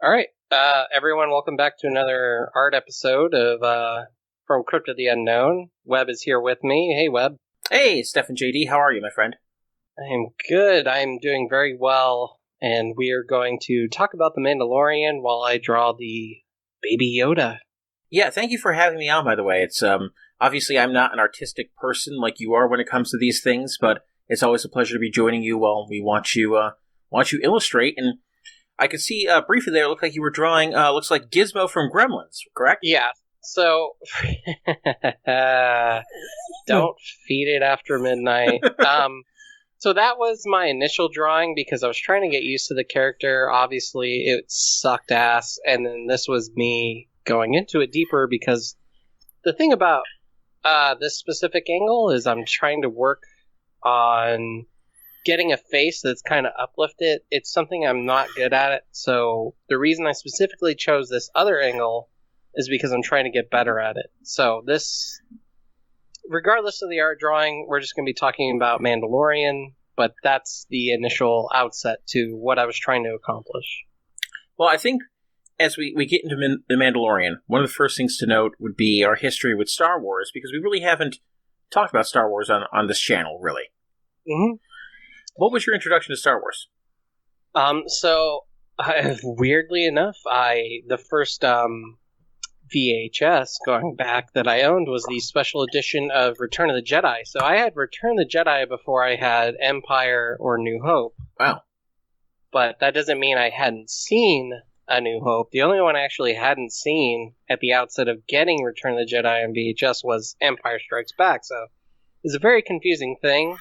All right, everyone, welcome back to another art episode of from Crypt of the Unknown. Webb is here with me. Hey, Webb. Hey, Steph and JD, how are you, my friend? I'm good. I'm doing very well, and we are going to talk about the Mandalorian while I draw the baby Yoda. Yeah, thank you for having me on, by the way. It's obviously I'm not an artistic person like you are when it comes to these things, but it's always a pleasure to be joining you while we want you illustrate. And I could see briefly there, it looked like you were drawing looks like Gizmo from Gremlins, correct? Yeah. So, don't feed it after midnight. So that was my initial drawing because I was trying to get used to the character. Obviously, it sucked ass, and then this was me going into it deeper because the thing about this specific angle is I'm trying to work on getting a face that's kind of uplifted. It's something I'm not good at it, so the reason I specifically chose this other angle is because I'm trying to get better at it. So this, regardless of the art drawing, we're just going to be talking about Mandalorian, but that's the initial outset to what I was trying to accomplish. Well, I think as we get into The Mandalorian, one of the first things to note would be our history with Star Wars, because we really haven't talked about Star Wars on this channel, really. Mm-hmm. What was your introduction to Star Wars? So weirdly enough, the first VHS going back that I owned was the special edition of Return of the Jedi. So I had Return of the Jedi before I had Empire or New Hope. Wow. But that doesn't mean I hadn't seen A New Hope. The only one I actually hadn't seen at the outset of getting Return of the Jedi on VHS was Empire Strikes Back. So it's a very confusing thing,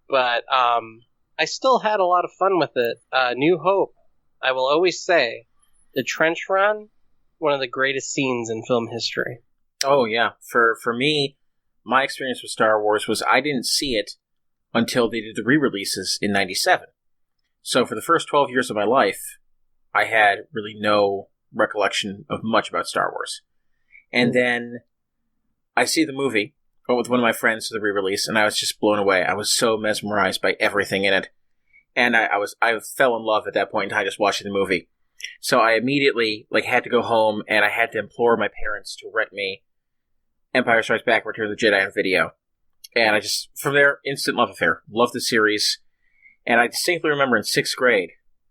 but I still had a lot of fun with it. New Hope, I will always say, the trench run, one of the greatest scenes in film history. Oh, yeah. For me, my experience with Star Wars was I didn't see it until they did the re-releases in 97. So for the first 12 years of my life, I had really no recollection of much about Star Wars. And then I see the movie, went with one of my friends to the re-release, and I was just blown away. I was so mesmerized by everything in it. And I fell in love at that point in time just watching the movie. So I immediately had to go home, and I had to implore my parents to rent me Empire Strikes Back, Return of the Jedi on video. And I just, from there, instant love affair. Loved the series. And I distinctly remember in 6th grade,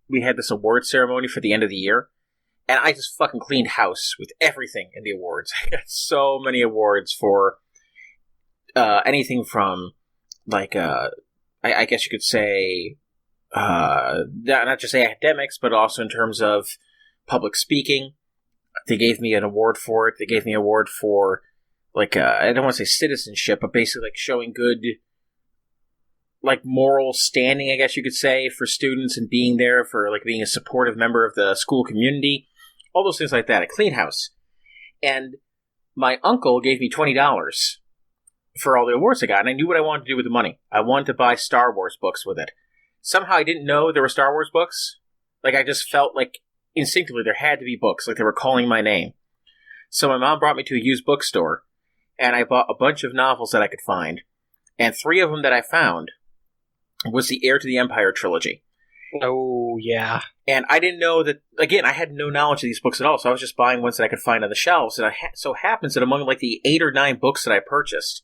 we had this award ceremony for the end of the year, and I just fucking cleaned house with everything in the awards. I got so many awards for anything from, I guess you could say, not just academics, but also in terms of public speaking. They gave me an award for it. They gave me an award for, I don't want to say citizenship, but basically showing good, moral standing, I guess you could say, for students and being there for, being a supportive member of the school community. All those things like that. A clean house. And my uncle gave me $20 for all the awards I got, and I knew what I wanted to do with the money. I wanted to buy Star Wars books with it. Somehow I didn't know there were Star Wars books. I just felt instinctively there had to be books, they were calling my name. So my mom brought me to a used bookstore, and I bought a bunch of novels that I could find. And 3 of them that I found was the Heir to the Empire trilogy. Oh, yeah. And I didn't know that, again, I had no knowledge of these books at all, so I was just buying ones that I could find on the shelves. And it so happens that among the 8 or 9 books that I purchased,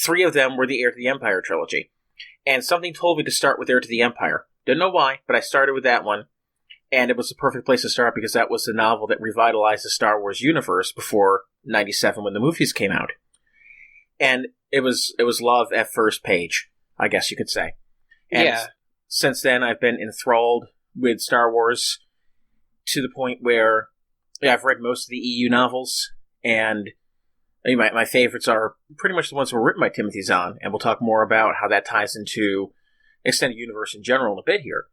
3 of them were the Heir to the Empire trilogy. And something told me to start with Heir to the Empire. Didn't know why, but I started with that one. And it was the perfect place to start because that was the novel that revitalized the Star Wars universe before 97 when the movies came out. And it was love at first page, I guess you could say. And yeah. Since then, I've been enthralled with Star Wars to the point where I've read most of the EU novels, and my favorites are pretty much the ones that were written by Timothy Zahn, and we'll talk more about how that ties into Extended Universe in general in a bit here.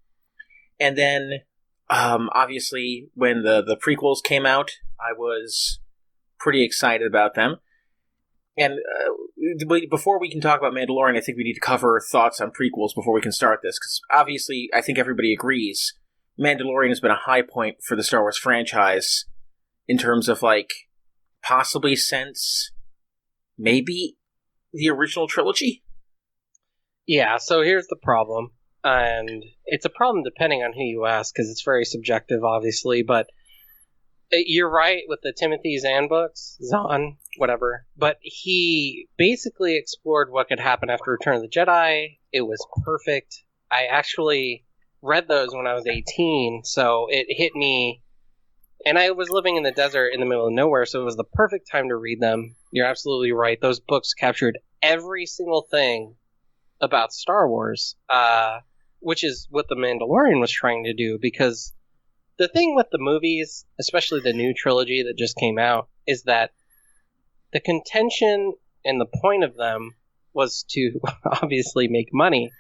And then, obviously, when the prequels came out, I was pretty excited about them. And before we can talk about Mandalorian, I think we need to cover thoughts on prequels before we can start this, because obviously, I think everybody agrees, Mandalorian has been a high point for the Star Wars franchise in terms of, possibly since maybe the original trilogy? Yeah, so here's the problem. and it's a problem depending on who you ask because it's very subjective, obviously. But you're right with the Timothy Zahn books, Zahn, whatever. But he basically explored what could happen after Return of the Jedi. It was perfect. I actually read those when I was 18, so it hit me. And I was living in the desert in the middle of nowhere, so it was the perfect time to read them. You're absolutely right. Those books captured every single thing about Star Wars, which is what The Mandalorian was trying to do, because the thing with the movies, especially the new trilogy that just came out, is that the contention and the point of them was to obviously make money,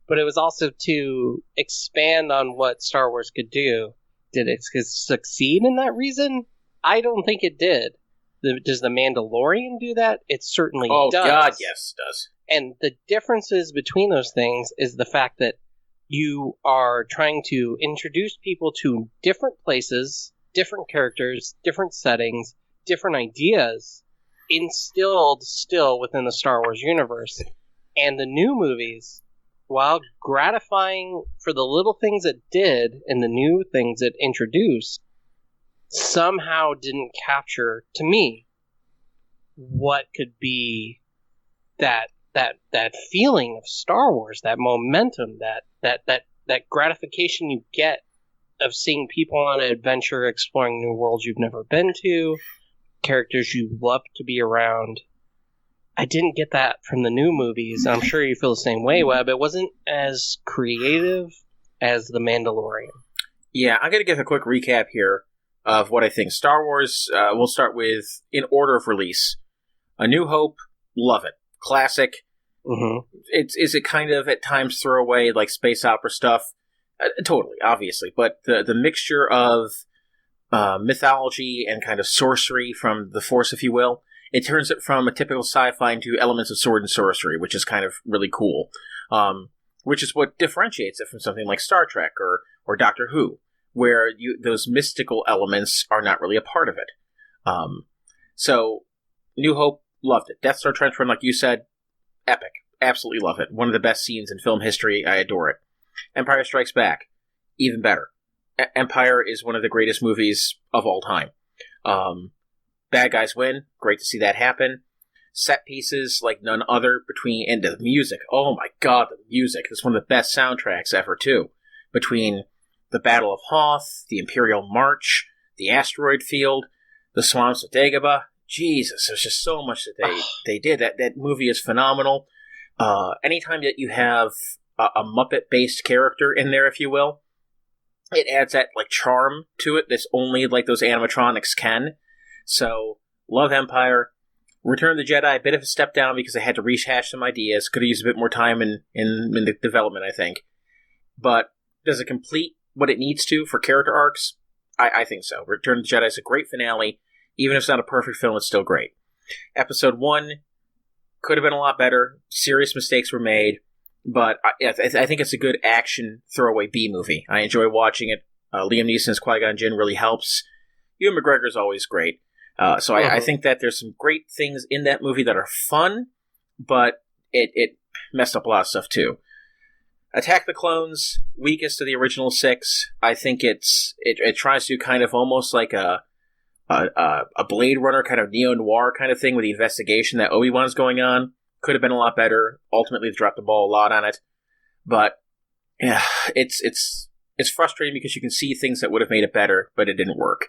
but it was also to expand on what Star Wars could do. Did it succeed in that reason? I don't think it did. Does The Mandalorian do that? It certainly does. Oh, God, yes, it does. And the differences between those things is the fact that you are trying to introduce people to different places, different characters, different settings, different ideas, instilled still within the Star Wars universe. And the new movies, while gratifying for the little things it did and the new things it introduced, somehow didn't capture, to me, what could be that feeling of Star Wars, that momentum, that gratification you get of seeing people on an adventure exploring new worlds you've never been to, characters you love to be around. I didn't get that from the new movies. I'm sure you feel the same way, Webb. It wasn't as creative as The Mandalorian. Yeah, I'm going to give a quick recap here of what I think. Star Wars, we'll start with, in order of release, A New Hope, love it. Classic. Mm-hmm. Is it kind of at times throwaway, like space opera stuff? Totally, obviously. But the mixture of mythology and kind of sorcery from the Force, if you will, it turns it from a typical sci-fi into elements of sword and sorcery, which is kind of really cool. Which is what differentiates it from something like Star Trek or Doctor Who, where those mystical elements are not really a part of it. So, New Hope, loved it. Death Star Trench Run, like you said, epic. Absolutely love it. One of the best scenes in film history. I adore it. Empire Strikes Back, even better. Empire is one of the greatest movies of all time. Bad guys win. Great to see that happen. Set pieces like none other and the music. Oh my god, the music. It's one of the best soundtracks ever, too. Between the Battle of Hoth, the Imperial March, the Asteroid Field, the Swamps of Dagobah. Jesus, there's just so much that they did. That movie is phenomenal. Anytime that you have a Muppet-based character in there, if you will, it adds that like charm to it that's only like those animatronics can. So, love Empire. Return of the Jedi, a bit of a step down because I had to rehash some ideas. Could have used a bit more time in the development, I think. But does it complete what it needs to for character arcs? I think so. Return of the Jedi is a great finale. Even if it's not a perfect film, it's still great. Episode 1 could have been a lot better. Serious mistakes were made. But I think it's a good action throwaway B-movie. I enjoy watching it. Liam Neeson's Qui-Gon Jinn really helps. Ewan McGregor's always great. So I think that there's some great things in that movie that are fun, but it messed up a lot of stuff too. Attack the Clones, weakest of the original 6. I think it tries to do kind of almost like a Blade Runner kind of neo-noir kind of thing with the investigation that Obi-Wan's going on. Could have been a lot better. Ultimately, they dropped the ball a lot on it. But yeah, it's frustrating because you can see things that would have made it better, but it didn't work.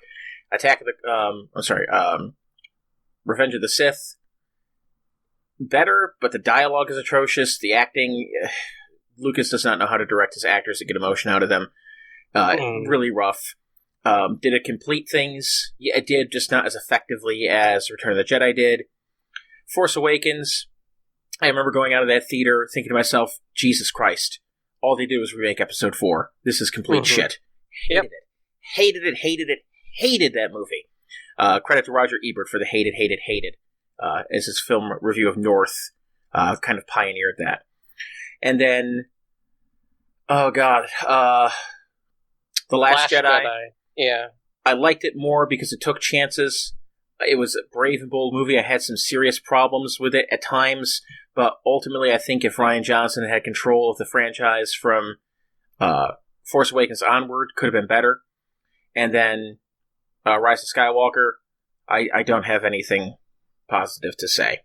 Revenge of the Sith, better, but the dialogue is atrocious. The acting, Lucas does not know how to direct his actors to get emotion out of them. Really rough. Did it complete things? Yeah, it did, just not as effectively as Return of the Jedi did. Force Awakens, I remember going out of that theater thinking to myself, Jesus Christ, all they did was remake Episode 4. This is complete shit. Hated that movie. Credit to Roger Ebert for the hated. As his film review of North kind of pioneered that. And then, oh god, The Last Jedi. Yeah. I liked it more because it took chances. It was a brave and bold movie. I had some serious problems with it at times, but ultimately I think if Rian Johnson had control of the franchise from Force Awakens onward could have been better. And then Rise of Skywalker, I don't have anything positive to say.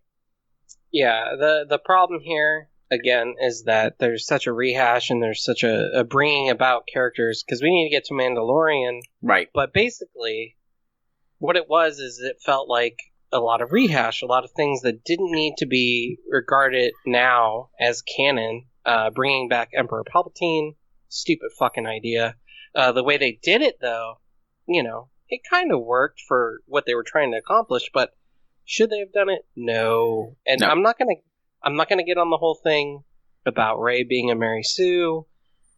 Yeah, the problem here, again, is that there's such a rehash and there's such a bringing about characters, because we need to get to Mandalorian. Right. But basically, what it was is it felt like a lot of rehash, a lot of things that didn't need to be regarded now as canon. Bringing back Emperor Palpatine, stupid fucking idea. The way they did it, though, it kind of worked for what they were trying to accomplish, but should they have done it? No. And no. I'm not gonna get on the whole thing about Rey being a Mary Sue,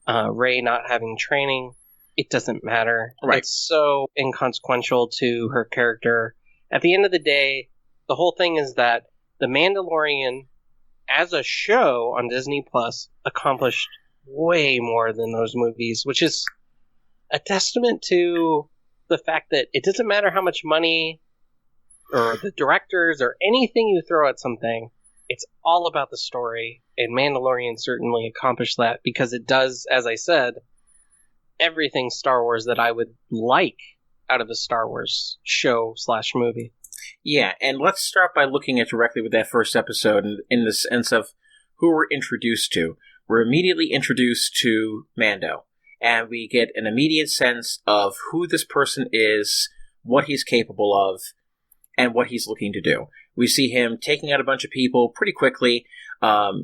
Rey not having training. It doesn't matter. Right. It's so inconsequential to her character. At the end of the day, the whole thing is that The Mandalorian, as a show on Disney Plus, accomplished way more than those movies, which is a testament to the fact that it doesn't matter how much money or the directors or anything you throw at something, it's all about the story, and Mandalorian certainly accomplished that, because it does, as I said, everything Star Wars that I would like out of a Star Wars show/movie. Yeah, and let's start by looking at directly with that first episode in the sense of who we're introduced to. We're immediately introduced to Mando, and we get an immediate sense of who this person is, what he's capable of, and what he's looking to do. We see him taking out a bunch of people pretty quickly.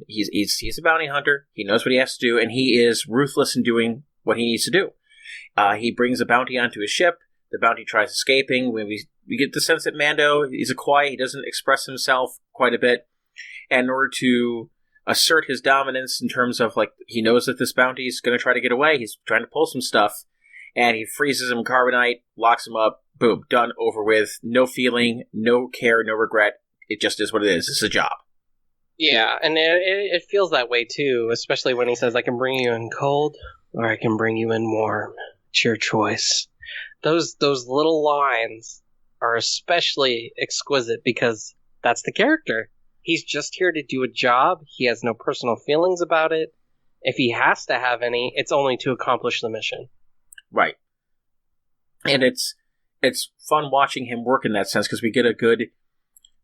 He's a bounty hunter. He knows what he has to do, and he is ruthless in doing what he needs to do. He brings a bounty onto his ship. The bounty tries escaping. When we get the sense that Mando, he's a quiet, he doesn't express himself quite a bit. And in order to assert his dominance in terms of, he knows that this bounty is going to try to get away. He's trying to pull some stuff. And he freezes him carbonite, locks him up, boom, done, over with. No feeling, no care, no regret. It just is what it is. It's a job. Yeah, and it feels that way too, especially when he says, I can bring you in cold, or I can bring you in warm. It's your choice. Those little lines are especially exquisite because that's the character. He's just here to do a job. He has no personal feelings about it. If he has to have any, it's only to accomplish the mission. Right. And it's fun watching him work in that sense because we get a good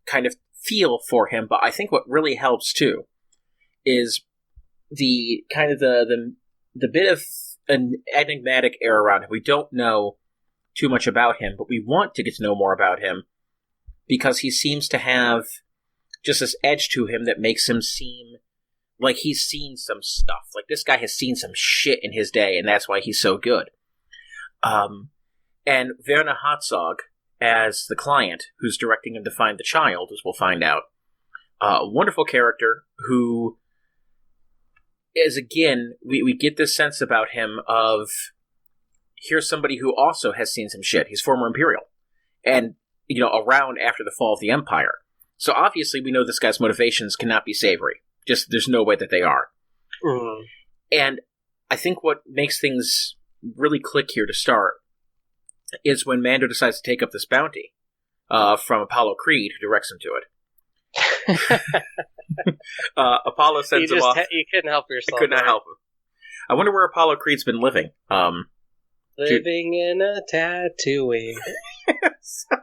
kind of feel for him. But I think what really helps too is the kind of the bit of an enigmatic air around him. We don't know too much about him, but we want to get to know more about him because he seems to have just this edge to him that makes him seem like he's seen some stuff. Like, this guy has seen some shit in his day, and that's why he's so good. And Werner Herzog, as the client who's directing him to find the child, as we'll find out, a wonderful character who is, again, we get this sense about him of, here's somebody who also has seen some shit. He's former Imperial. And, around after the fall of the Empire. So obviously we know this guy's motivations cannot be savory. Just, there's no way that they are. Mm. And I think what makes things really click here to start is when Mando decides to take up this bounty from Apollo Creed, who directs him to it. Apollo sends him off. You couldn't help yourself. I could not help him. I wonder where Apollo Creed's been living. Living in a Tatooine. So,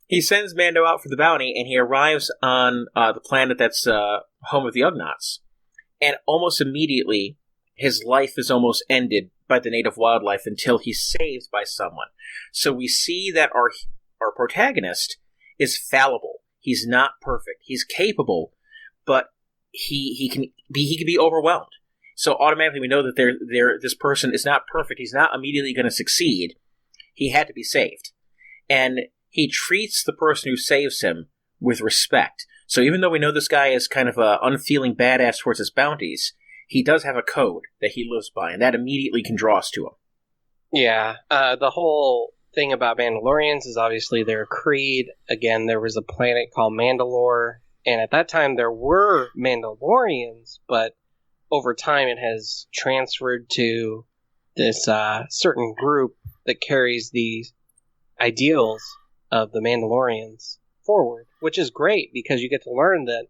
he sends Mando out for the bounty, and he arrives on the planet that's home of the Ugnaughts. And almost immediately, his life is almost ended by the native wildlife until he's saved by someone. So we see that our protagonist is fallible. He's not perfect. He's capable, but he can be overwhelmed. So automatically we know that this person is not perfect. He's not immediately going to succeed. He had to be saved. And he treats the person who saves him with respect. So even though we know this guy is kind of an unfeeling badass towards his bounties, he does have a code that he lives by, and that immediately can draw us to him. Yeah, the whole thing about Mandalorians is obviously their creed. Again, there was a planet called Mandalore, and at that time there were Mandalorians, but over time it has transferred to this certain group that carries the ideals of the Mandalorians forward, which is great because you get to learn that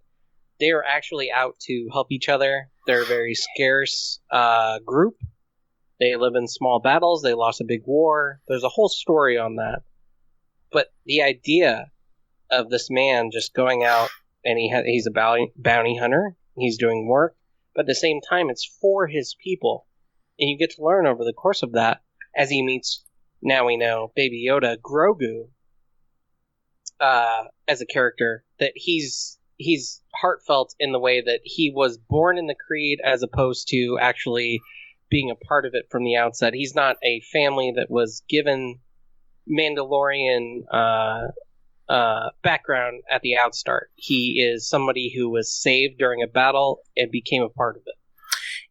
they are actually out to help each other They're a very scarce group. They live in small battles. They lost a big war. There's a whole story on that. But the idea of this man just going out and he's a bounty hunter. He's doing work. But at the same time, it's for his people. And you get to learn over the course of that as he meets, now we know, Baby Yoda, Grogu, as a character, that he's heartfelt in the way that he was born in the Creed as opposed to actually being a part of it from the outset. He's not a family that was given Mandalorian background at the outstart. He is somebody who was saved during a battle and became a part of it.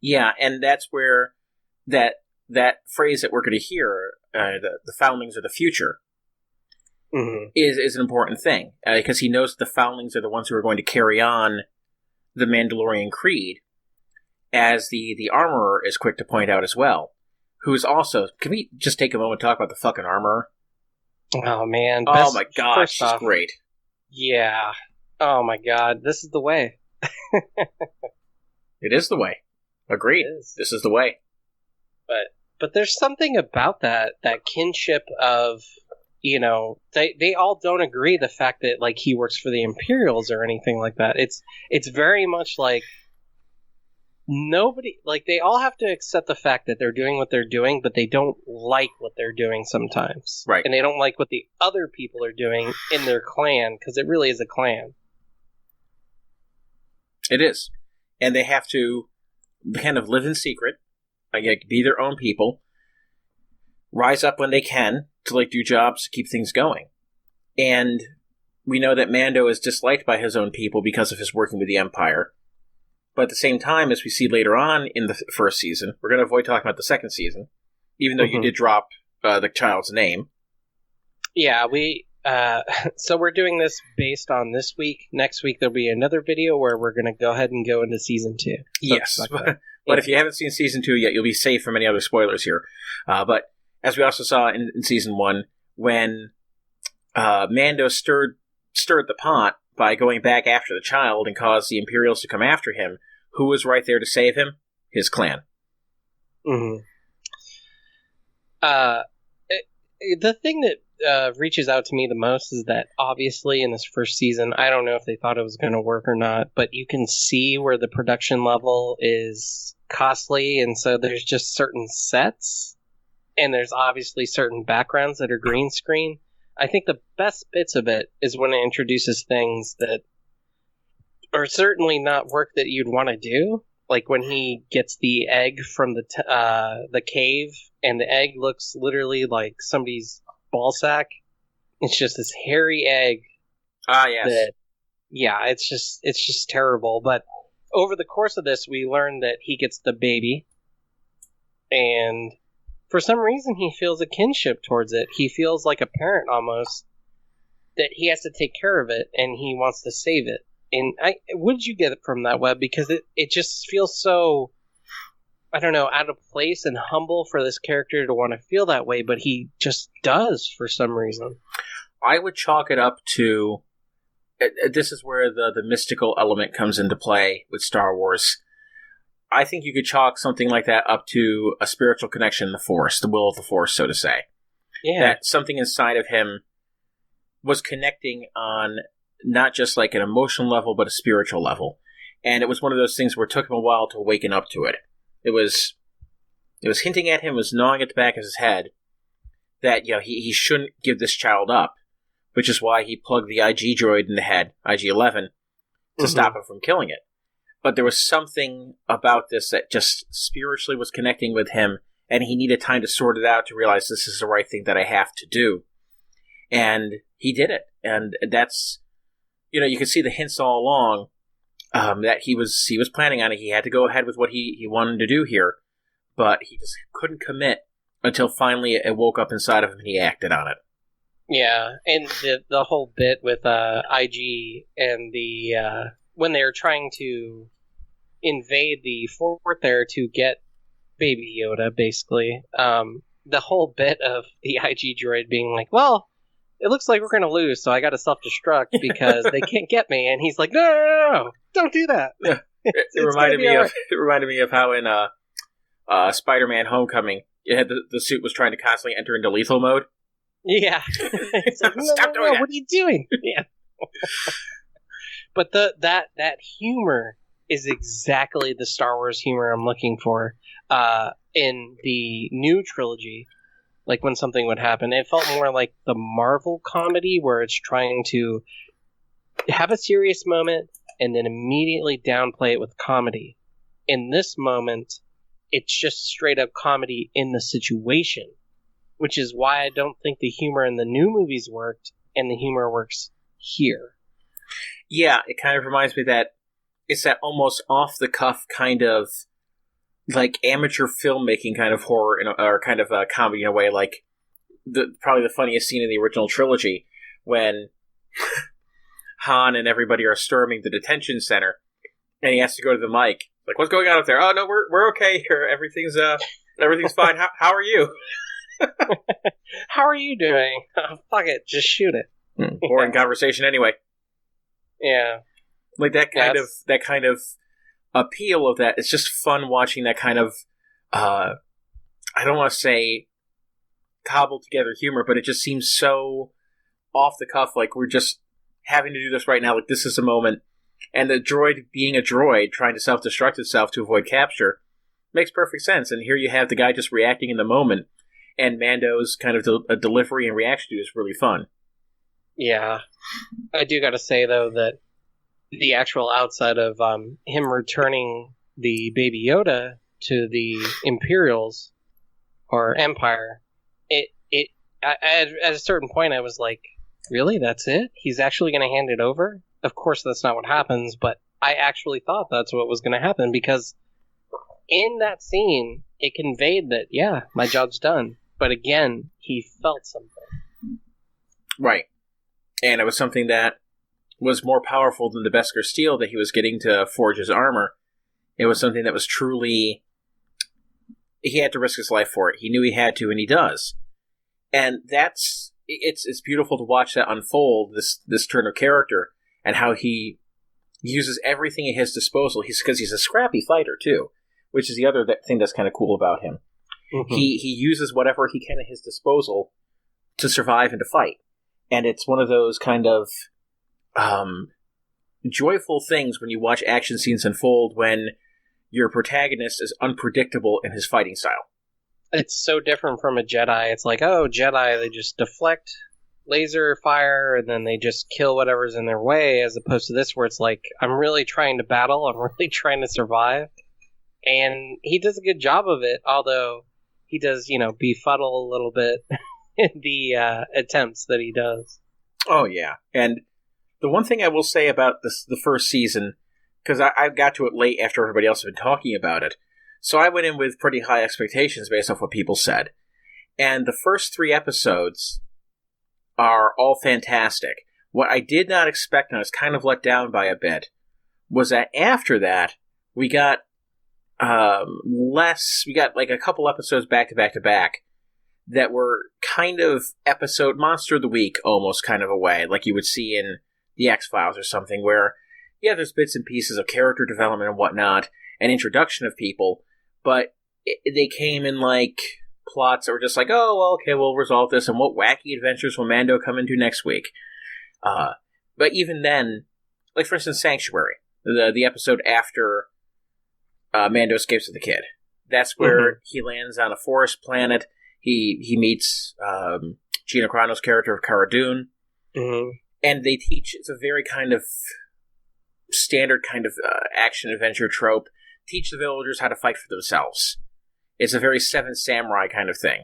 Yeah, and that's where that phrase that we're going to hear, the foundlings of the future, is an important thing, because he knows the foundlings are the ones who are going to carry on the Mandalorian creed, as the armorer is quick to point out as well, who's also... Can we just take a moment to talk about the fucking armorer? Oh, man. Oh, my God, she's great. Yeah. Oh, my God. This is the way. It is the way. Agreed. This is the way. But there's something about that kinship of, you know, they all don't agree the fact that, like, he works for the Imperials or anything like that. It's very much like nobody, like, they all have to accept the fact that they're doing what they're doing, but they don't like what they're doing sometimes. Right. And they don't like what the other people are doing in their clan, because it really is a clan. It is. And they have to kind of live in secret, like, be their own people, rise up when they can to, like, do jobs to keep things going. And we know that Mando is disliked by his own people because of his working with the Empire. But at the same time, as we see later on in the first season, we're going to avoid talking about the second season, even though you did drop the child's name. Yeah, so we're doing this based on this week. Next week, there'll be another video where we're going to go ahead and go into Season 2. Yes, but if you haven't seen Season 2 yet, you'll be safe from any other spoilers here. But as we also saw in Season 1, when Mando stirred the pot by going back after the child and caused the Imperials to come after him, who was right there to save him? His clan. Mm-hmm. The thing that reaches out to me the most is that obviously in this first season, I don't know if they thought it was going to work or not, but you can see where the production level is costly, and so there's just certain sets, and there's obviously certain backgrounds that are green screen. I think the best bits of it is when it introduces things that are certainly not work that you'd want to do. Like when he gets the egg from the cave, and the egg looks literally like somebody's ball sack. It's just this hairy egg. Ah, yes. It's just terrible. But over the course of this, we learn that he gets the baby, and for some reason, he feels a kinship towards it. He feels like a parent almost, that he has to take care of it, and he wants to save it. And what did you get from that, Webb? Because it just feels so, I don't know, out of place and humble for this character to want to feel that way, but he just does for some reason. I would chalk it up to, this is where the mystical element comes into play with Star Wars. I think you could chalk something like that up to a spiritual connection in the Force, the will of the Force, so to say. Yeah. That something inside of him was connecting on not just like an emotional level, but a spiritual level. And it was one of those things where it took him a while to awaken up to it. It was hinting at him, it was gnawing at the back of his head that, you know, he shouldn't give this child up, which is why he plugged the IG droid in the head, IG-11, to stop him from killing it. But there was something about this that just spiritually was connecting with him, and he needed time to sort it out to realize this is the right thing that I have to do. And he did it. And that's, you know, you could see the hints all along that he was planning on it. He had to go ahead with what he wanted to do here, but he just couldn't commit until finally it woke up inside of him and he acted on it. Yeah, and the whole bit with IG and the when they were trying to invade the fort there to get Baby Yoda, basically, the whole bit of the IG droid being like, well, it looks like we're going to lose, so I got to self-destruct because they can't get me. And he's like, no, don't do that. Yeah. It reminded me of how in Spider-Man Homecoming, it had the suit was trying to constantly enter into lethal mode. Yeah. It's like, Stop doing that. What are you doing? Yeah. But that humor is exactly the Star Wars humor I'm looking for in the new trilogy. Like when something would happen, it felt more like the Marvel comedy where it's trying to have a serious moment and then immediately downplay it with comedy. In this moment, it's just straight up comedy in the situation, which is why I don't think the humor in the new movies worked and the humor works here. Yeah, it kind of reminds me that it's that almost off-the-cuff kind of like amateur filmmaking kind of horror or kind of comedy in a way, like probably the funniest scene in the original trilogy when Han and everybody are storming the detention center, and he has to go to the mic. Like, what's going on up there? Oh no, we're okay here. Everything's fine. How are you? How are you doing? Oh, fuck it, just shoot it. Boring conversation anyway. Yeah, like that kind of appeal of that. It's just fun watching that kind of I don't want to say cobbled together humor, but it just seems so off the cuff, like we're just having to do this right now, like this is a moment. And the droid being a droid trying to self-destruct itself to avoid capture makes perfect sense. And here you have the guy just reacting in the moment, and Mando's kind of delivery and reaction to it is really fun. Yeah. I do gotta say, though, that the actual outside of him returning the Baby Yoda to the Imperials, or Empire, at a certain point I was like, really? That's it? He's actually going to hand it over? Of course that's not what happens, but I actually thought that's what was going to happen, because in that scene, it conveyed that, yeah, my job's done. But again, he felt something. Right. And it was something that was more powerful than the Beskar steel that he was getting to forge his armor. It was something that was truly... he had to risk his life for it. He knew he had to, and he does. And that's... It's beautiful to watch that unfold, this turn of character, and how he uses everything at his disposal. Because he's a scrappy fighter, too, which is the other thing that's kind of cool about him. Mm-hmm. He uses whatever he can at his disposal to survive and to fight. And it's one of those kind of joyful things when you watch action scenes unfold when your protagonist is unpredictable in his fighting style. It's so different from a Jedi. It's like, oh, Jedi, they just deflect laser fire and then they just kill whatever's in their way, as opposed to this where it's like, I'm really trying to battle, I'm really trying to survive. And he does a good job of it, although he does, befuddle a little bit in the attempts that he does. Oh, yeah. And the one thing I will say about the first season, because I got to it late after everybody else had been talking about it, so I went in with pretty high expectations based off what people said. And the first 3 episodes are all fantastic. What I did not expect, and I was kind of let down by a bit, was that after that, we got we got like a couple episodes back to back to back that were kind of episode Monster of the Week, almost kind of a way, like you would see in the X-Files or something, where, yeah, there's bits and pieces of character development and whatnot, and introduction of people, but they came in like plots that were just like, oh, well, okay, we'll resolve this, and what wacky adventures will Mando come into next week? But even then, like for instance, Sanctuary, the episode after Mando escapes with the kid. That's where he lands on a forest planet. He meets Gina Carano's character of Cara Dune, and they teach. It's a very kind of standard kind of action adventure trope. Teach the villagers how to fight for themselves. It's a very Seven Samurai kind of thing.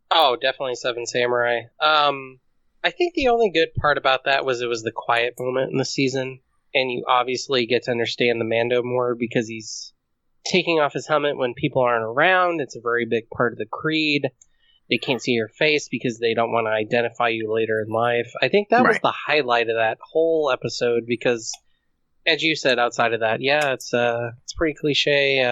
Oh, definitely Seven Samurai. I think the only good part about that was it was the quiet moment in the season, and you obviously get to understand the Mando more because he's taking off his helmet when people aren't around. It's a very big part of the creed. They can't see your face because they don't want to identify you later in life. I think that was the highlight of that whole episode because, as you said, outside of that, yeah, it's pretty cliche,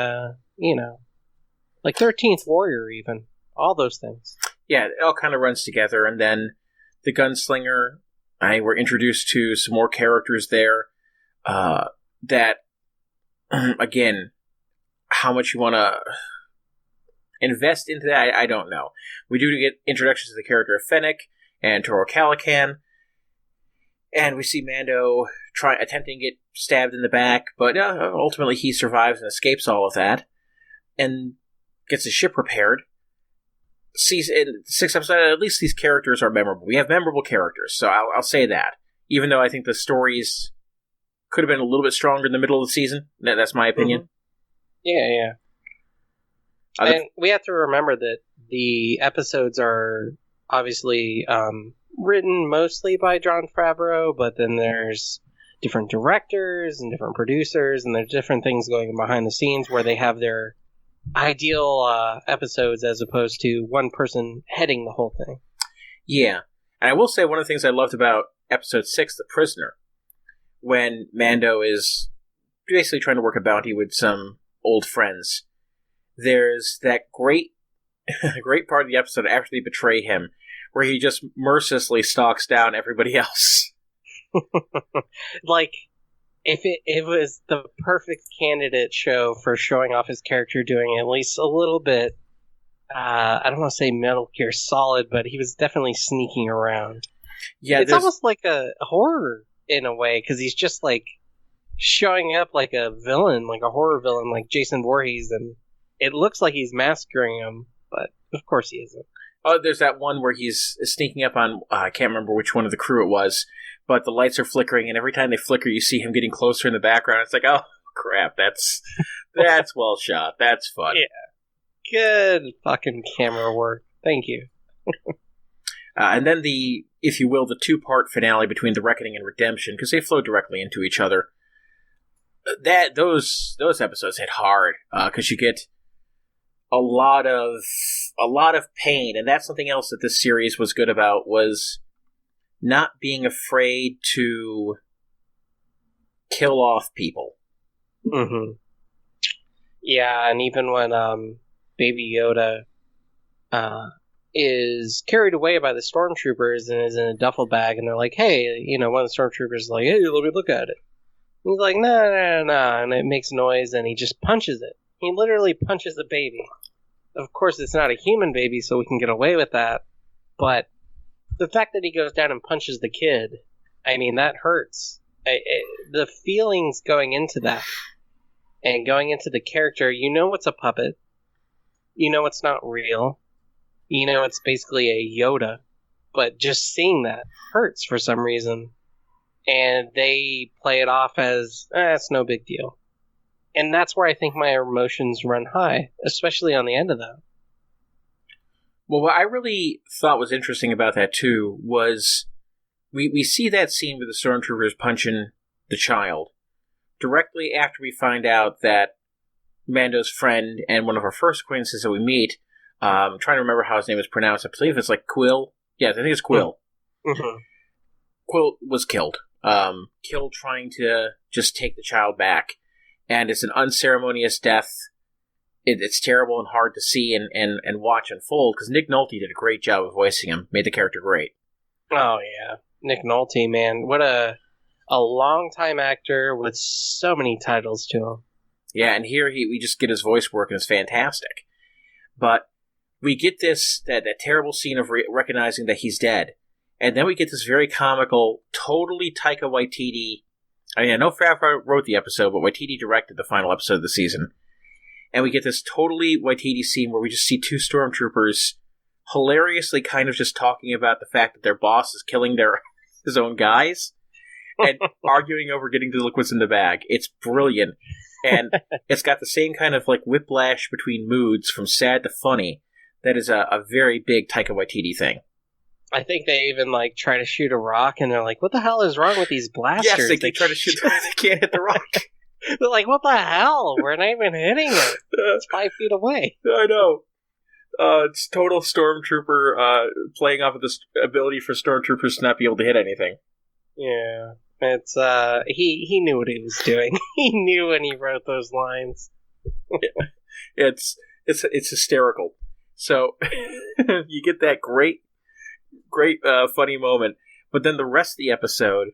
like 13th Warrior even. All those things. Yeah, it all kind of runs together, and then the gunslinger. We're introduced to some more characters there. That, again, how much you want to invest into that, I don't know. We do get introductions to the character of Fennec and Toro Calican, and we see Mando attempting to get stabbed in the back, but ultimately he survives and escapes all of that, and gets his ship repaired. Sees in 6 episodes, at least these characters are memorable. We have memorable characters, so I'll say that. Even though I think the stories could have been a little bit stronger in the middle of the season. That's my opinion. Yeah. And we have to remember that the episodes are obviously written mostly by Jon Favreau, but then there's different directors and different producers, and there's different things going behind the scenes where they have their ideal episodes as opposed to one person heading the whole thing. Yeah. And I will say one of the things I loved about episode 6, The Prisoner, when Mando is basically trying to work a bounty with some old friends, there's that great part of the episode after they betray him, where he just mercilessly stalks down everybody else. Like, if it was the perfect candidate show for showing off his character doing at least a little bit, I don't want to say Metal Gear Solid, but he was definitely sneaking around. Yeah, it's almost like a horror in a way, because he's just like showing up like a villain, like a horror villain, like Jason Voorhees, and it looks like he's massacring him, but of course he isn't. Oh, there's that one where he's sneaking up on, I can't remember which one of the crew it was, but the lights are flickering, and every time they flicker, you see him getting closer in the background. It's like, oh, crap, that's well shot. That's fun. Yeah. Good fucking camera work. Thank you. And then if you will, the 2-part finale between The Reckoning and Redemption, because they flow directly into each other. Those episodes hit hard, because you get a lot of pain, and that's something else that this series was good about, was not being afraid to kill off people. Mm-hmm. Yeah, and even when Baby Yoda is carried away by the stormtroopers and is in a duffel bag, and they're like, hey, one of the stormtroopers is like, hey, let me look at it. And he's like, no, and it makes noise, and he just punches it. He literally punches a baby. Of course, it's not a human baby, so we can get away with that, but the fact that he goes down and punches the kid, I mean, that hurts. The feelings going into that, and going into the character, it's a puppet. It's not real. It's basically a Yoda. But just seeing that hurts for some reason. And they play it off as, it's no big deal. And that's where I think my emotions run high, especially on the end of that. Well, what I really thought was interesting about that, too, was we see that scene with the stormtroopers punching the child directly after we find out that Mando's friend and one of our first acquaintances that we meet, I'm trying to remember how his name is pronounced. I believe it's like Quill. Yeah, I think it's Quill. Mm-hmm. Quill was killed. Killed trying to just take the child back. And it's an unceremonious death. It's terrible and hard to see and watch unfold, because Nick Nolte did a great job of voicing him. Made the character great. Oh, yeah. Nick Nolte, man. What a long-time actor with so many titles to him. Yeah, and here we just get his voice work, and it's fantastic. But we get that terrible scene of recognizing that he's dead. And then we get this very comical, totally Taika Waititi. I mean, I know Favreau wrote the episode, but Waititi directed the final episode of the season. And we get this totally Waititi scene where we just see 2 stormtroopers hilariously kind of just talking about the fact that their boss is killing his own guys and arguing over getting the liquids in the bag. It's brilliant. And it's got the same kind of like whiplash between moods from sad to funny that is a very big Taika Waititi thing. I think they even try to shoot a rock, and they're like, what the hell is wrong with these blasters? Yes, they try to shoot they can't hit the rock. They're like, what the hell? We're not even hitting it. It's 5 feet away. I know. It's total Stormtrooper playing off of this ability for Stormtroopers to not be able to hit anything. Yeah. It's he knew what he was doing. He knew when he wrote those lines. It's hysterical. So you get that great Great, funny moment. But then the rest of the episode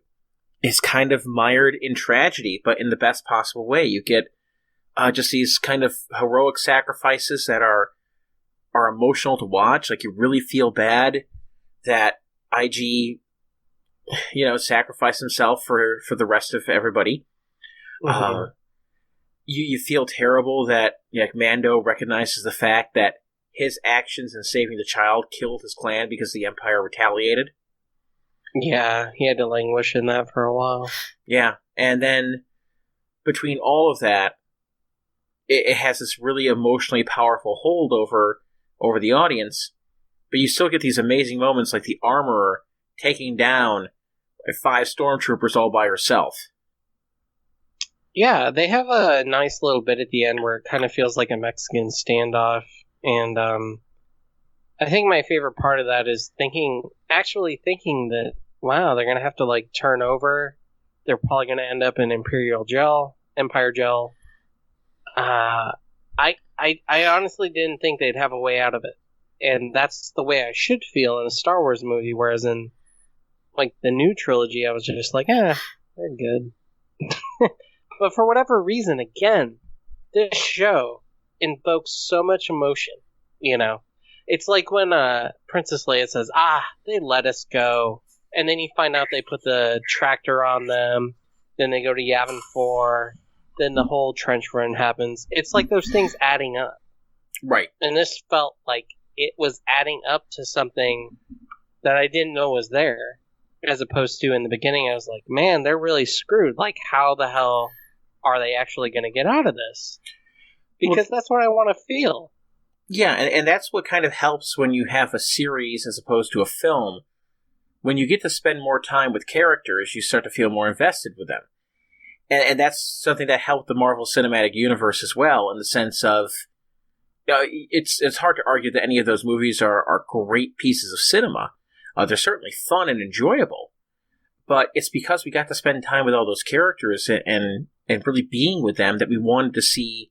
is kind of mired in tragedy, but in the best possible way. You get just these kind of heroic sacrifices that are emotional to watch. Like, you really feel bad that IG, sacrificed himself for the rest of everybody. Mm-hmm. You feel terrible that Mando recognizes the fact that his actions in saving the child killed his clan because the Empire retaliated. Yeah, he had to languish in that for a while. Yeah, and then between all of that, it has this really emotionally powerful hold over the audience, but you still get these amazing moments like the armorer taking down 5 stormtroopers all by herself. Yeah, they have a nice little bit at the end where it kind of feels like a Mexican standoff, and I think my favorite part of that is thinking that, wow, they're going to have to, like, turn over. They're probably going to end up in Empire jail. I honestly didn't think they'd have a way out of it. And that's the way I should feel in a Star Wars movie, whereas in, like, the new trilogy, I was just like, they're good. But for whatever reason, again, this show invokes so much emotion, It's like when Princess Leia says, they let us go. And then you find out they put the tractor on them. Then they go to Yavin 4. Then the whole trench run happens. It's like those things adding up. Right. And this felt like it was adding up to something that I didn't know was there. As opposed to in the beginning, I was like, man, they're really screwed. Like, how the hell are they actually going to get out of this? Because that's what I want to feel. Yeah, and that's what kind of helps when you have a series as opposed to a film. When you get to spend more time with characters, you start to feel more invested with them. And that's something that helped the Marvel Cinematic Universe as well, in the sense of, it's hard to argue that any of those movies are great pieces of cinema. They're certainly fun and enjoyable. But it's because we got to spend time with all those characters and really being with them that we wanted to see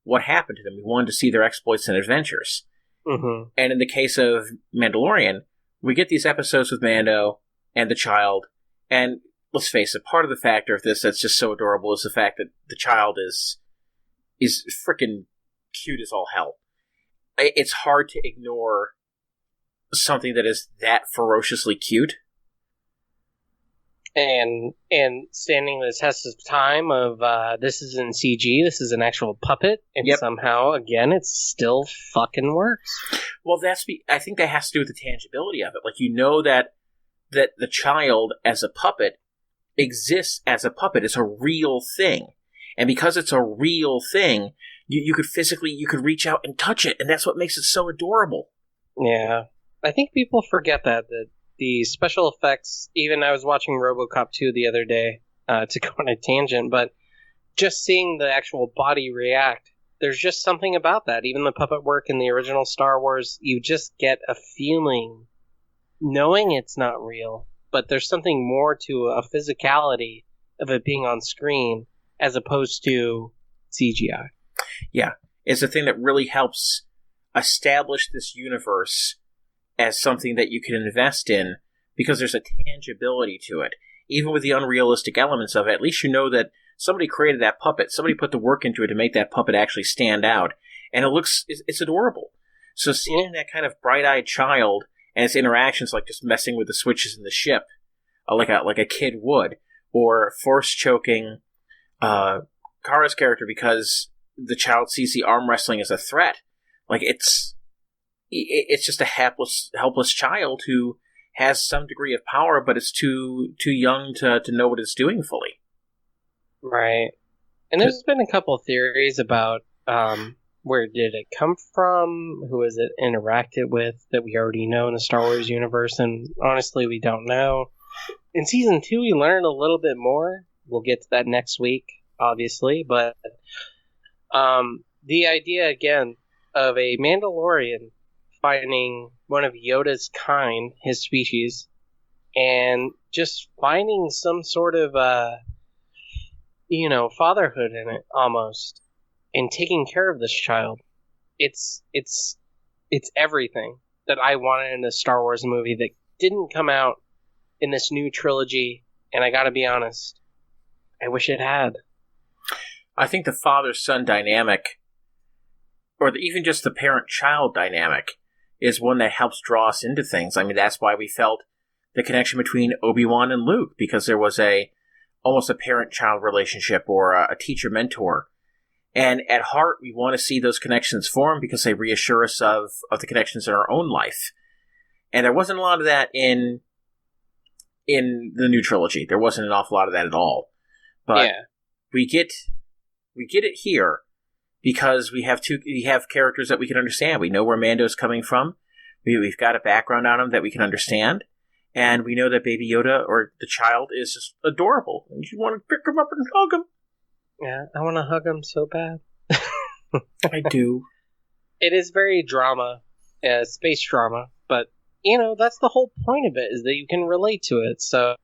what happened to them. We wanted to see their exploits and adventures. Mm-hmm. And in the case of Mandalorian, we get these episodes with Mando and the child, and let's face it, part of the factor of this that's just so adorable is the fact that the child is freaking cute as all hell. It's hard to ignore something that is that ferociously cute. And standing the test of time of this is in CG, this is an actual puppet, and somehow, again, it still fucking works. Well, I think that has to do with the tangibility of it. Like, that the child as a puppet exists as a puppet. It's a real thing. And because it's a real thing, you could reach out and touch it, and that's what makes it so adorable. Yeah. I think people forget that the special effects, even I was watching RoboCop 2 the other day, to go on a tangent, but just seeing the actual body react, there's just something about that. Even the puppet work in the original Star Wars, you just get a feeling, knowing it's not real, but there's something more to a physicality of it being on screen as opposed to CGI. Yeah, it's a thing that really helps establish this universe as something that you can invest in, because there's a tangibility to it. Even with the unrealistic elements of it, at least you know that somebody created that puppet, somebody put the work into it to make that puppet actually stand out, and it's adorable. So seeing that kind of bright-eyed child and its interactions, like just messing with the switches in the ship, like a kid would, or force choking Kara's character because the child sees the arm wrestling as a threat. Like, it's just a helpless child who has some degree of power, but it's too young to know what it's doing fully. Right. And there's been a couple theories about where did it come from, who is it interacted with that we already know in the Star Wars universe, and honestly, we don't know. In Season 2, we learned a little bit more. We'll get to that next week, obviously, but the idea, again, of a Mandalorian finding one of Yoda's kind, his species, and just finding some sort of, fatherhood in it, almost, and taking care of this child. It's everything that I wanted in a Star Wars movie that didn't come out in this new trilogy, and I gotta be honest, I wish it had. I think the father-son dynamic, or even just the parent-child dynamic, is one that helps draw us into things. I mean, that's why we felt the connection between Obi-Wan and Luke, because there was almost a parent-child relationship or a teacher-mentor. And at heart, we want to see those connections form because they reassure us of the connections in our own life. And there wasn't a lot of that in the new trilogy. There wasn't an awful lot of that at all. But we get it here because we have characters that we can understand. We know where Mando's coming from. We've got a background on him that we can understand. And we know that Baby Yoda, or the child, is just adorable. And you want to pick him up and hug him. Yeah, I want to hug him so bad. I do. It is very drama, space drama, but, that's the whole point of it, is that you can relate to it. So,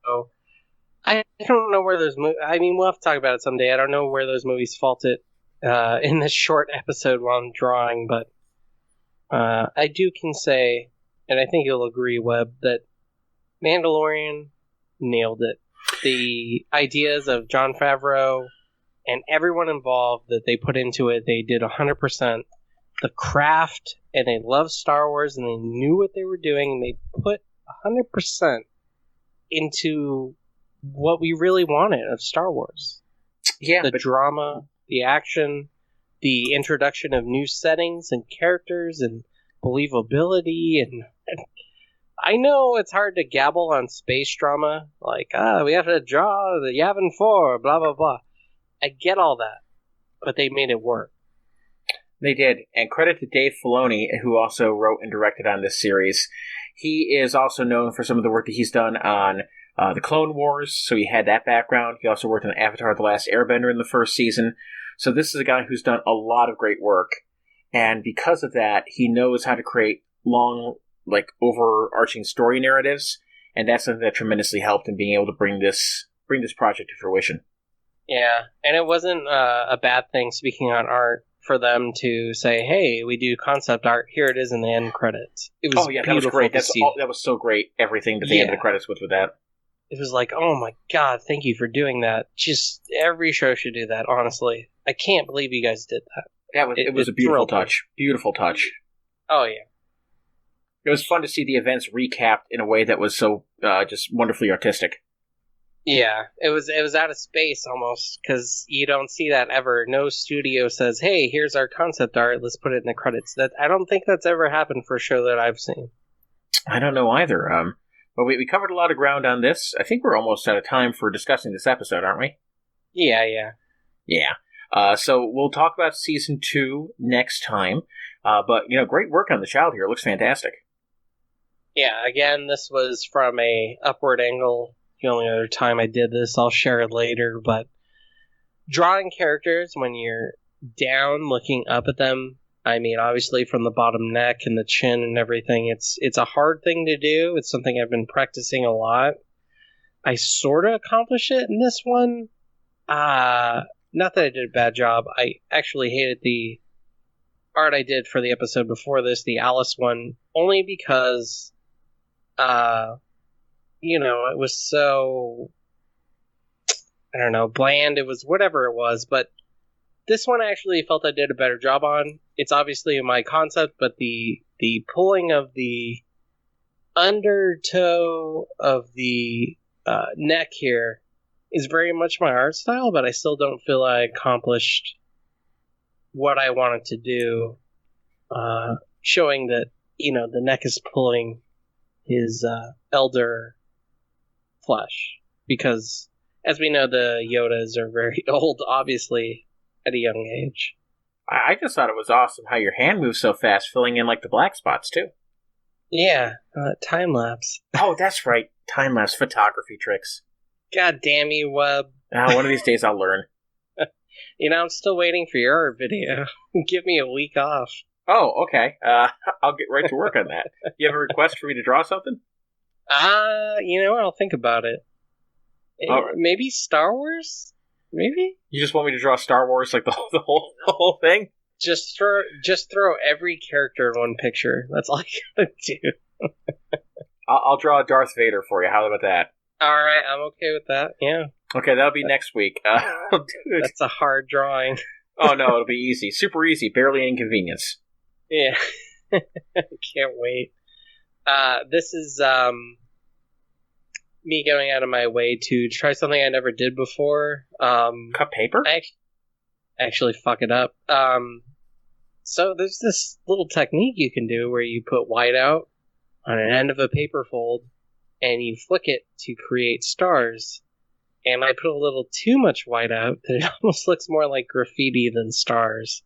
I don't know where those movies... I mean, we'll have to talk about it someday. I don't know where those movies faulted in this short episode while I'm drawing, but I can say, and I think you'll agree, Webb, that Mandalorian nailed it. The ideas of Jon Favreau and everyone involved that they put into it, they did 100%. The craft, and they loved Star Wars, and they knew what they were doing, and they put 100% into what we really wanted of Star Wars. Yeah, the drama, the action, the introduction of new settings and characters and believability, and I know it's hard to gabble on space drama, like, we have to draw the Yavin 4, blah, blah, blah. I get all that, but they made it work. They did, and credit to Dave Filoni, who also wrote and directed on this series. He is also known for some of the work that he's done on the Clone Wars, so he had that background. He also worked on Avatar: The Last Airbender in the first season. So this is a guy who's done a lot of great work, and because of that, he knows how to create long, overarching story narratives, and that's something that tremendously helped in being able to bring this project to fruition. Yeah, and it wasn't a bad thing, speaking on art, for them to say, hey, we do concept art, here it is in the end credits. It was that was great. That was so great, everything that they ended the credits with that. It was like, oh my god, thank you for doing that. Just every show should do that, honestly. I can't believe you guys did that. It was a beautiful touch. Beautiful touch. Oh, yeah. It was fun to see the events recapped in a way that was so just wonderfully artistic. Yeah, it was out of space almost, because you don't see that ever. No studio says, hey, here's our concept art, let's put it in the credits. I don't think that's ever happened for a show that I've seen. I don't know either. But we covered a lot of ground on this. I think we're almost out of time for discussing this episode, aren't we? Yeah. So we'll talk about Season 2 next time. But, great work on the child here. It looks fantastic. Yeah, again, this was from a upward angle. The only other time I did this, I'll share it later, but drawing characters when you're down looking up at them, I mean, obviously from the bottom neck and the chin and everything, it's a hard thing to do. It's something I've been practicing a lot. I sort of accomplished it in this one. Not that I did a bad job. I actually hated the art I did for the episode before this, the Alice one, only because it was so, I don't know, bland. It was whatever it was, but this one I actually felt I did a better job on. It's obviously my concept, but the pulling of the undertow of the neck here is very much my art style, but I still don't feel I accomplished what I wanted to do, showing that, the neck is pulling his elder flesh, because as we know, the Yodas are very old, obviously, at a young age. I just thought it was awesome how your hand moves so fast, filling in the black spots too. Yeah, time lapse. Oh, that's right, time lapse photography tricks. God damn you, Webb. One of these days I'll learn. I'm still waiting for your art video. Give me a week off. Oh, okay. I'll get right to work on that. You have a request for me to draw something? I'll think about it. Right. Maybe Star Wars? Maybe? You just want me to draw Star Wars, the whole thing? Just throw every character in one picture. That's all I gotta do. I'll draw a Darth Vader for you. How about that? All right, I'm okay with that. Yeah. Okay, that'll be next week. Dude. That's a hard drawing. Oh no, it'll be easy. Super easy. Barely an inconvenience. Yeah. I can't wait. This is me going out of my way to try something I never did before. Cut paper? I actually fuck it up. So there's this little technique you can do where you put whiteout on an end of a paper fold and you flick it to create stars. And I put a little too much whiteout that it almost looks more like graffiti than stars.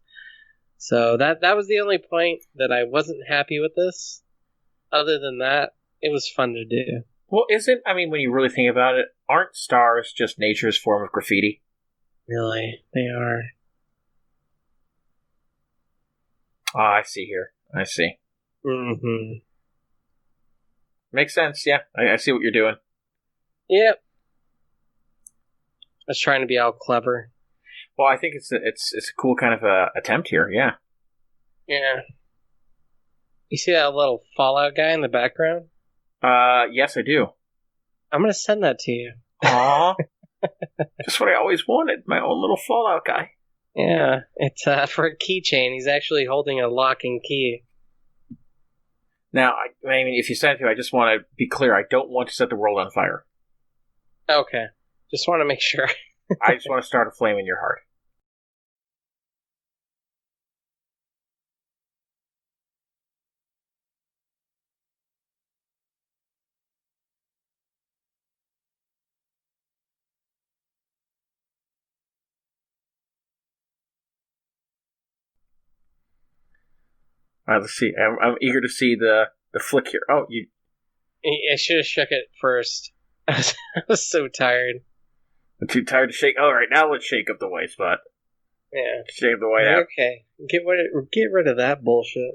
So that was the only point that I wasn't happy with this. Other than that, it was fun to do. Well, when you really think about it, aren't stars just nature's form of graffiti? Really, they are. Ah, I see here. I see. Mm-hmm. Makes sense, yeah. I see what you're doing. Yep. I was trying to be all clever. Well, I think it's a cool kind of attempt here, yeah. Yeah. You see that little Fallout guy in the background? Yes, I do. I'm gonna send that to you. Aww. Just what I always wanted, my own little Fallout guy. Yeah, it's for a keychain. He's actually holding a lock and key. Now, if you send it to me, I just want to be clear. I don't want to set the world on fire. Okay. Just want to make sure. I just want to start a flame in your heart. All right, let's see. I'm eager to see the flick here. Oh, you... I should have shook it first. I was so tired. I'm too tired to shake. All right, now let's shake up the white spot. Yeah. Shake the white out. Okay. Get rid of that bullshit.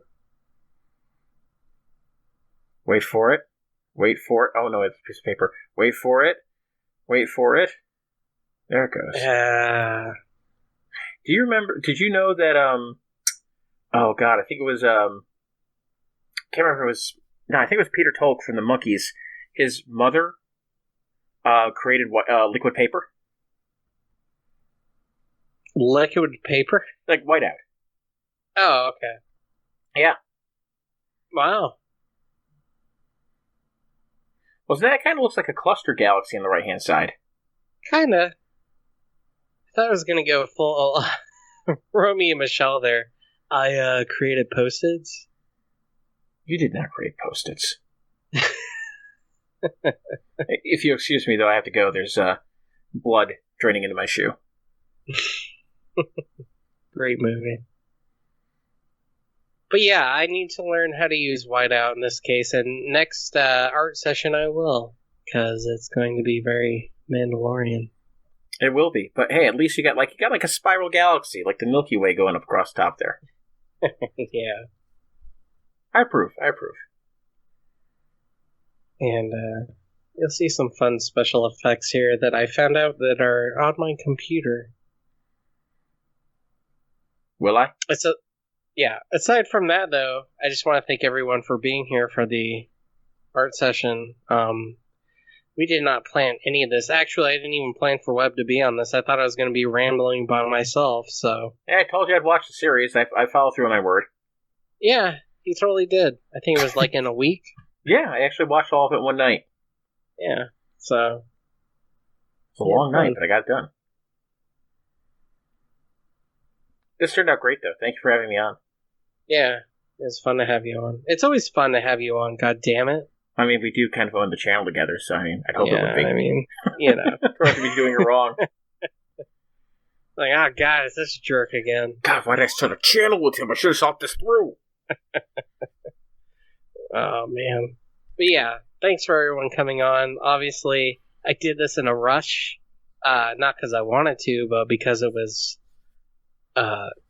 Wait for it. Wait for it. Oh, no, it's a piece of paper. Wait for it. Wait for it. There it goes. Do you remember... Did you know that, oh, God, I think it was, can't remember if it was... No, I think it was Peter Tolk from the Monkees. His mother created liquid paper. Liquid paper? Like whiteout. Oh, okay. Yeah. Wow. Well, that kind of looks like a cluster galaxy on the right-hand side. Kinda. I thought I was gonna go full Romy and Michelle there. I created Post-its. You did not create Post-its. If you excuse me, though, I have to go. There's blood draining into my shoe. Great movie. But yeah, I need to learn how to use whiteout in this case, and next art session I will, because it's going to be very Mandalorian. It will be, but hey, at least you got like a spiral galaxy, like the Milky Way going up across top there. Yeah. I approve. And you'll see some fun special effects here that I found out that are on my computer. Will I? Yeah. Aside from that, though, I just want to thank everyone for being here for the art session. We did not plan any of this. Actually, I didn't even plan for Webb to be on this. I thought I was going to be rambling by myself, so... Yeah, I told you I'd watch the series. I follow through on my word. Yeah, he totally did. I think it was like in a week. Yeah, I actually watched all of it one night. Yeah, so... It's a long night, but I got it done. This turned out great, though. Thank you for having me on. Yeah, it was fun to have you on. It's always fun to have you on, god damn it. I mean, we do kind of own the channel together, so I hope it would be. I mean, you know. We're going to be doing it wrong. Like, oh god, is this jerk again? God, why did I start a channel with him? I should have thought this through. Oh, man. But yeah, thanks for everyone coming on. Obviously, I did this in a rush. Not because I wanted to, but because it was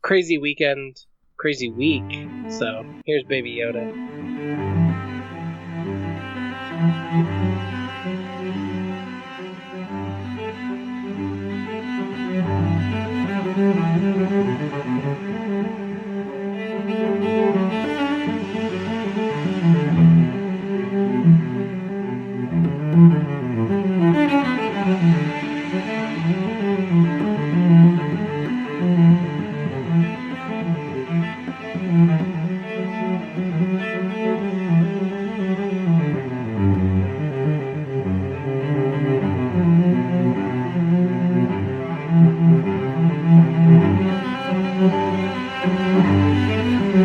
crazy weekend, crazy week. So, here's Baby Yoda. you.